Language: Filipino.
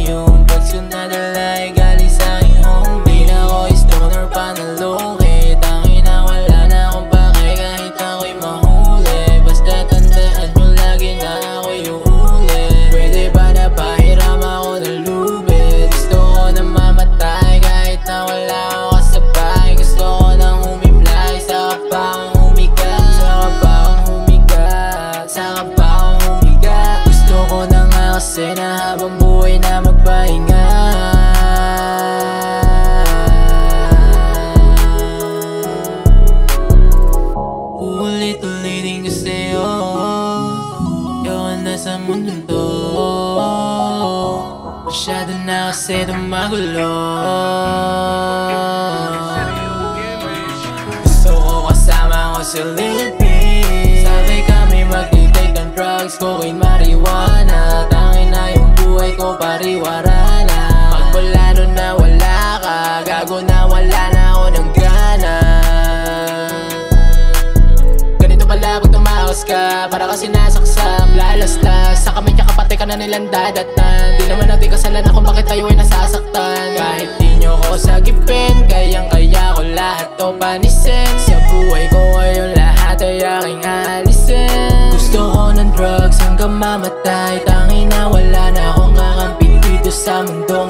yung drugs ko nadala ay galing sa aking homie. Di na ako stoner pa na low-key. Tangina wala na akong pake kahit ako'y mahuli. Basta tandaan nyo lagi na ako'y uulit. Pwede ba na pahiram ako ng lubid? Gusto ko na mamatay kahit na wala ako kasabay. Gusto ko nang humimlay, saka pa akong humiga. Saka pa akong humiga, saka pa akong humiga. Gusto ko na nga kasi na habang buhay na magpahinga. Ulit-ulitin ko sa'yo, ayoko na sa mundong to. Masyado na kasi tumagulo. Gusto ko kasama ko si Lil P. Sabi kami mag-take ng drugs, cocaine, marijuana. Tangin na yung buhay ko pariwara na. Pag wala nun na wala ka, gago na wala na ako ng gana. Ganito pala pag tumakas ka, para kasi nasaksak, lalaslas. Sa kamay niya kapatay ka na nilang dadatan. Di naman natin kasalanan kung bakit tayo ay nasasaktan. Kahit di nyo ko sagipin, kayang-kaya ko lahat to panisin. Sa buhay ko ngayon lahat ay aking aalisin. Gusto ko ng drugs hanggang mamatay. Tangin na wala na akong kakampi dito sa mundo